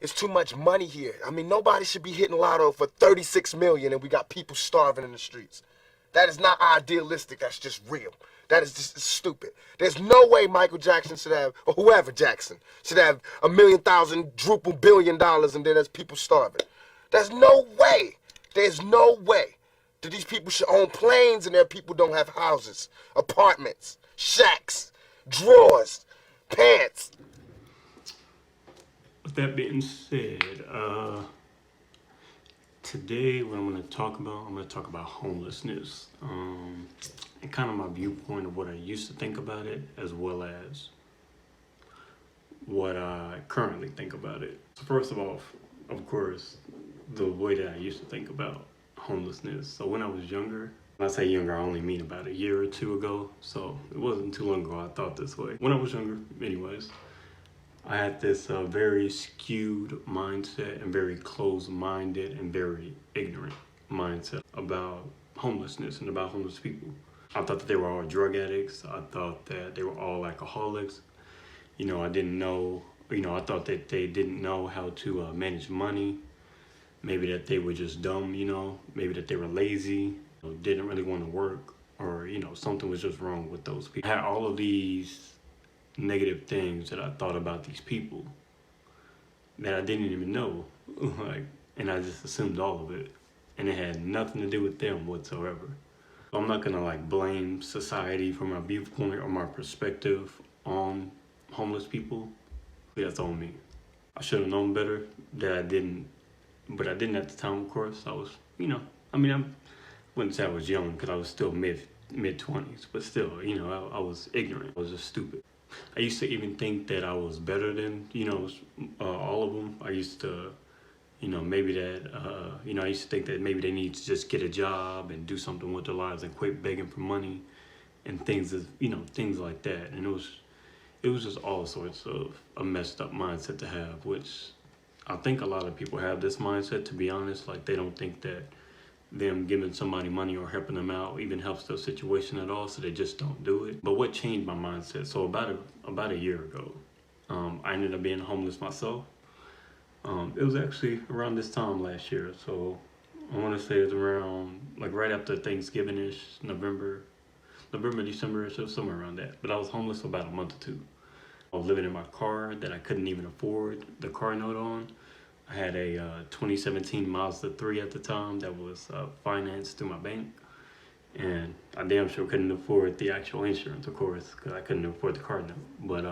It's too much money here. I mean, nobody should be hitting lotto for 36 million and we got people starving in the streets. That is not idealistic, that's just real. That is just stupid. There's no way Michael Jackson should have, or whoever Jackson, should have $1,000,000 billion and then there's people starving. There's no way. There's no way that these people should own planes and their people don't have houses, apartments, shacks, drawers, pants. With that being said, today what I'm going to talk about homelessness, and kind of my viewpoint of what I used to think about it, as well as what I currently think about it. So first of all, of course, the way that I used to think about homelessness. So when I was younger, when I say younger, I only mean about a year or two ago. So it wasn't too long ago I thought this way. When I was younger, anyways, I had this very skewed mindset and very closed-minded and very ignorant mindset about homelessness and about homeless people. I thought that they were all drug addicts. I thought that they were all alcoholics. You know, I didn't know, I thought that they didn't know how to manage money. Maybe that they were just dumb, maybe that they were lazy, didn't really want to work, or, something was just wrong with those people. I had all of these negative things that I thought about these people that I didn't even know, and I just assumed all of it, and it had nothing to do with them whatsoever. I'm not gonna blame society for my viewpoint or my perspective on homeless people. That's on me. I should have known better, that I didn't, but I didn't at the time. Of course, I was, I wouldn't say I was young because I was still mid-20s, but still, I was ignorant. I was just stupid. I used to even think that I was better than, all of them. I used to, maybe that, I used to think that maybe they need to just get a job and do something with their lives and quit begging for money and things, things like that. And it was just all sorts of a messed up mindset to have, which I think a lot of people have this mindset, to be honest. They don't think that them giving somebody money or helping them out even helps their situation at all, so they just don't do it. But what changed my mindset? So about a year ago, I ended up being homeless myself. It was actually around this time last year, so I want to say it was around right after Thanksgiving-ish, November, December-ish, or somewhere around that. But I was homeless for about a month or two. I was living in my car that I couldn't even afford the car note on. I had a 2017 Mazda 3 at the time that was financed through my bank, and I damn sure couldn't afford the actual insurance, of course, because I couldn't afford the car note. But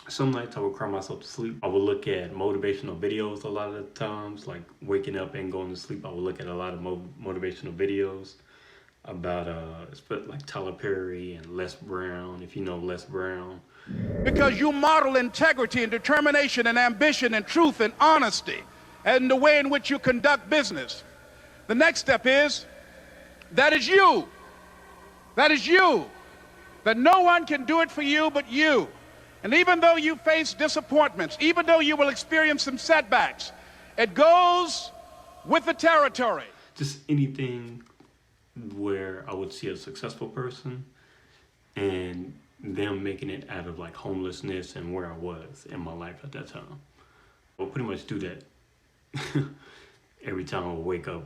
some nights I would cry myself to sleep. I would look at motivational videos a lot of the times, waking up and going to sleep. I would look at a lot of motivational videos about Tyler Perry and Les Brown, if you know Les Brown. Because you model integrity and determination and ambition and truth and honesty and the way in which you conduct business. The next step is, that is you. That is you. That no one can do it for you but you. And even though you face disappointments, even though you will experience some setbacks, it goes with the territory. Just anything where I would see a successful person and them making it out of homelessness and where I was in my life at that time. I would pretty much do that every time I would wake up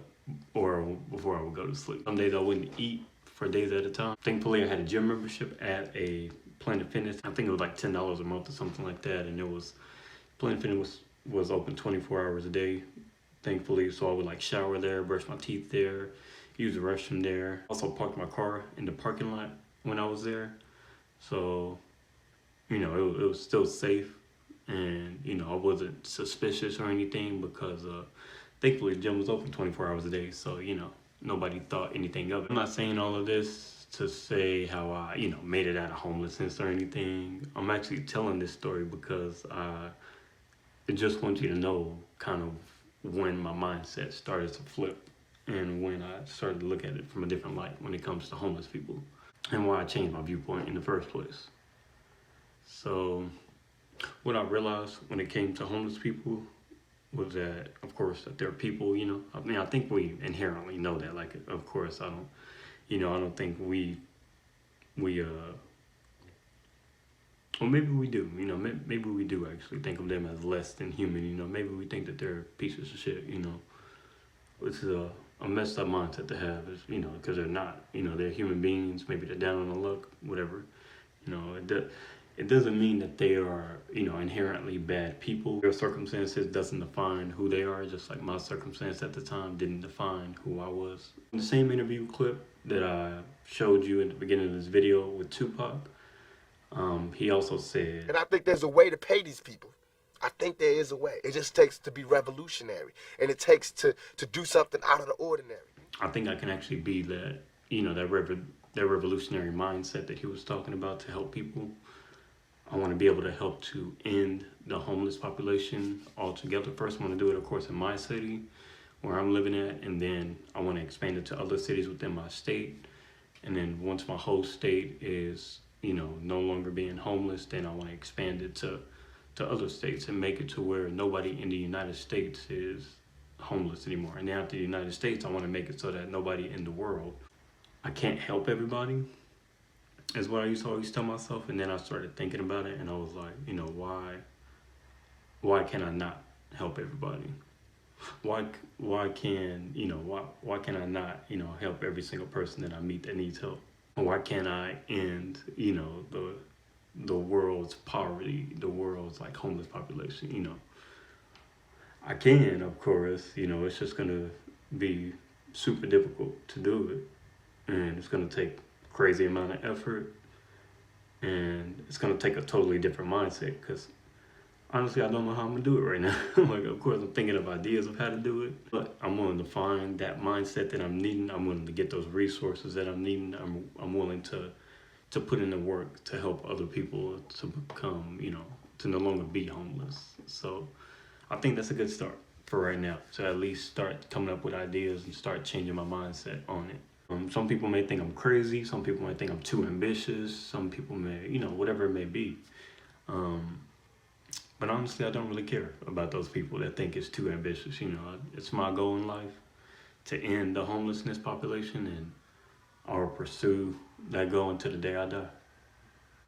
or before I would go to sleep. Some days I wouldn't eat for days at a time. Thankfully, I had a gym membership at a Planet Fitness. I think it was $10 a month or something like that, and Planet Fitness was open 24 hours a day, thankfully. So I would shower there, brush my teeth there, use the restroom there. Also parked my car in the parking lot when I was there. So, it was still safe, and, I wasn't suspicious or anything because, thankfully, the gym was open 24 hours a day, so, nobody thought anything of it. I'm not saying all of this to say how I, made it out of homelessness or anything. I'm actually telling this story because I just want you to know kind of when my mindset started to flip and when I started to look at it from a different light when it comes to homeless people, and why I changed my viewpoint in the first place. So what I realized when it came to homeless people was that, of course, that they're people, I think we inherently know that. Of course, I don't think we Or maybe we do, you know, maybe we do actually think of them as less than human, you know, maybe we think that they're pieces of shit, you know, which is a messed up mindset to have, is, you know, because they're not, you know, they're human beings, maybe they're down on the luck, whatever, you know, it doesn't mean that they are, you know, inherently bad people. Their circumstances doesn't define who they are, just like my circumstance at the time didn't define who I was. In the same interview clip that I showed you in the beginning of this video with Tupac, he also said, And I think there's a way to pay these people. I think there is a way. It just takes to be revolutionary, and it takes to do something out of the ordinary. I think I can actually be that, you know, that revolutionary mindset that he was talking about to help people. I want to be able to help to end the homeless population altogether. First, I want to do it, of course, in my city where I'm living at, and then I want to expand it to other cities within my state. And then once my whole state is, you know, no longer being homeless, then I want to expand it to other states and make it to where nobody in the United States is homeless anymore. And then after the United States, I want to make it so that nobody in the world. I can't help everybody, is what I used to always tell myself. And then I started thinking about it, and I was like, you know, why can I not help everybody? Why can, you know, why can I not, you know, help every single person that I meet that needs help? Why can't I end, you know, the world's poverty, the world's like homeless population, you know? I can, of course, you know, it's just gonna be super difficult to do it, and it's gonna take a crazy amount of effort, and it's gonna take a totally different mindset, because honestly, I don't know how I'm gonna do it right now. Like, of course, I'm thinking of ideas of how to do it, but I'm willing to find that mindset that I'm needing. I'm willing to get those resources that I'm needing. I'm willing to put in the work to help other people to become, you know, to no longer be homeless. So I think that's a good start for right now, to at least start coming up with ideas and start changing my mindset on it. Some people may think I'm crazy. Some people might think I'm too ambitious. Some people may, you know, whatever it may be. But honestly, I don't really care about those people that think it's too ambitious. You know, it's my goal in life to end the homelessness population, and I'll pursue that goal until the day I die.